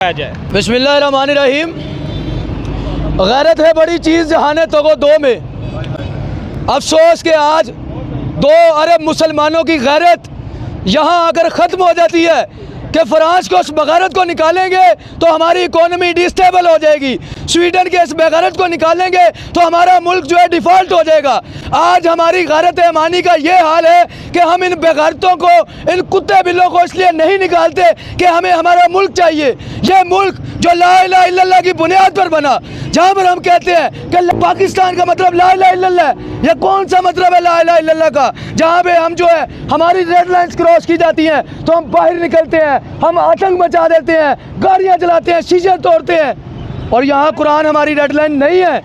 बिस्मिल्लाहिर्रहमानिर्रहीम। गैरत है बड़ी चीज़ जहाने तो दो में। अफसोस के आज 2 अरब मुसलमानों की गैरत यहाँ आकर ख़त्म हो जाती है कि फ्रांस को उस बगारत को निकालेंगे तो हमारी इकोनॉमी डिस्टेबल हो जाएगी, स्वीडन के इस बेगैरत को निकालेंगे तो हमारा मुल्क जो है डिफ़ॉल्ट हो जाएगा। आज हमारी गैरत ईमानी का ये हाल है कि हम इन बेगैरतों को, इन कुत्ते बिल्लों को इसलिए नहीं निकालते कि हमें हमारा मुल्क चाहिए। ये मुल्क जो ला इलाहा इल्लल्लाह की बुनियाद पर बना, जहाँ पर हम कहते हैं कि पाकिस्तान का मतलब ला इलाहा इल्लल्लाह है। ये कौन सा मतलब है ला इलाहा इल्लल्लाह का? जहाँ पे हम जो है हमारी रेड लाइन्स क्रॉस की जाती हैं तो हम बाहर निकलते हैं, हम आतंक मचा देते हैं, गाड़ियाँ जलाते हैं, शीशे तोड़ते हैं। और यहाँ कुरान हमारी रेड लाइन नहीं है।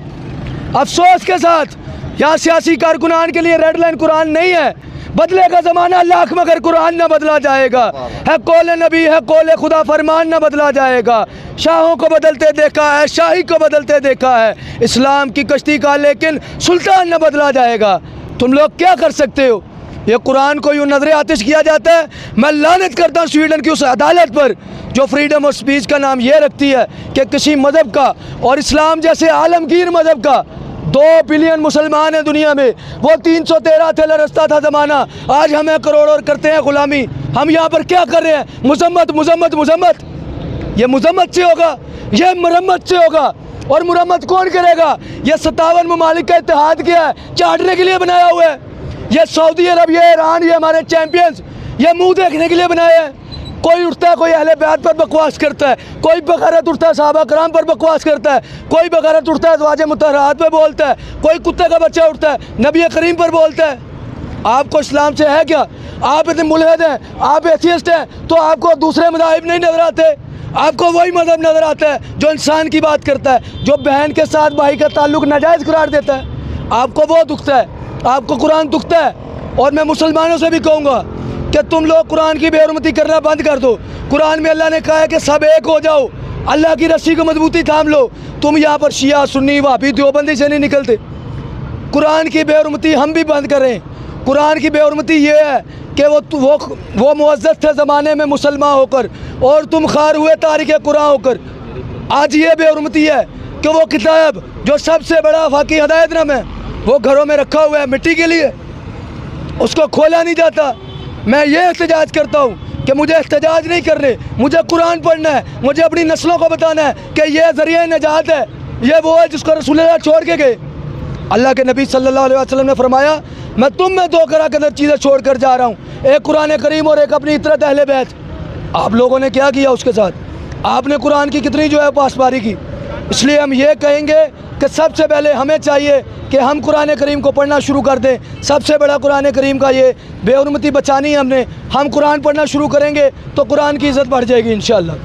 अफसोस के साथ यहाँ सियासी कारकुनान के लिए रेड लाइन कुरान नहीं है। बदलेगा ज़माना लाख मगर कुरान न बदला जाएगा। है कौल नबी, है कौल खुदा, फरमान न बदला जाएगा। शाहों को बदलते देखा है, शाही को बदलते देखा है, इस्लाम की कश्ती का लेकिन सुल्तान न बदला जाएगा। तुम लोग क्या कर सकते हो? ये कुरान को यूँ नजर आतिश किया जाता है। मैं लानत करता हूँ स्वीडन की उस अदालत पर जो फ्रीडम ऑफ स्पीच का नाम ये रखती है कि किसी मज़हब का और इस्लाम जैसे आलमगीर मज़हब का 2 बिलियन मुसलमान हैं दुनिया में, वो 313 थे लरसता था ज़माना, आज हमें करोड़ों करते हैं ग़ुलामी। हम यहाँ पर क्या कर रहे हैं? मुजम्मत मुजम्मत मुजम्मत। ये मुजम्मत से होगा, ये मरम्मत से होगा। और मुरम्मत कौन करेगा? ये 57 ममालिक का इत्तेहाद किया है, चाटने के लिए बनाया हुआ है। ये सऊदी अरब, ये ईरान, ये हमारे चैम्पियंस, ये मुंह देखने के लिए बनाए हैं। कोई उठता है, कोई अहले बैत पर बकवास करता है, कोई बगैरत उठता है सहाबा कराम पर बकवास करता है, कोई बगैरत उठता है अज़वाज मुतहहरात पे बोलता है, कोई कुत्ते का बच्चा उठता है नबी करीम पर बोलता है। आपको इस्लाम से है क्या? आप इतने मुल्हिद हैं, आप एथियस्ट हैं, तो आपको दूसरे मज़ाहिब नहीं नज़र आते? आपको वही मज़हब नज़र आता है जो इंसान की बात करता है, जो बहन के साथ भाई का ताल्लुक़ नाजायज़ करार देता है। आपको वो दुखता है, आपको कुरान दुखता है। और मैं मुसलमानों से भी कहूँगा कि तुम लोग कुरान की बेहुरमती करना बंद कर दो। कुरान में अल्लाह ने कहा है कि सब एक हो जाओ, अल्लाह की रस्सी को मजबूती थाम लो। तुम यहाँ पर शिया, सुन्नी, वहाबी, देवबंदी से नहीं निकलते। कुरान की बेहुरमती हम भी बंद करें। कुरान की बेहुरमती ये है कि वो मुअज़्ज़ज़ थे ज़माने में मुसलमान होकर और तुम खार हुए तारिक कुरान होकर। आज ये बेहुरमती है कि वो किताब जो सबसे बड़ा आफाकी हदायतनामा है वो घरों में रखा हुआ है मिट्टी के लिए, उसको खोला नहीं जाता। मैं ये एहतजाज करता हूँ कि मुझे एहतजाज नहीं करने, मुझे कुरान पढ़ना है, मुझे अपनी नस्लों को बताना है कि ये ज़रिया नजात है, ये वो है जिसको रसूलुल्लाह छोड़ के गए। अल्लाह के नबी सल्लल्लाहु अलैहि वसल्लम ने फरमाया, मैं तुम में 2 कदर चीज़ें छोड़ कर जा रहा हूँ, एक कुरान करीम और एक अपनी इतरत अहले बैत। आप लोगों ने क्या किया उसके साथ? आपने कुरान की कितनी जो है पासबारी की। इसलिए हम ये कहेंगे कि सबसे पहले हमें चाहिए कि हम कुरान करीम को पढ़ना शुरू कर दें। सबसे बड़ा कुरान करीम का ये बेहुरमती बचानी है हमने। हम कुरान पढ़ना शुरू करेंगे तो कुरान की इज़्ज़त बढ़ जाएगी इंशाअल्लाह।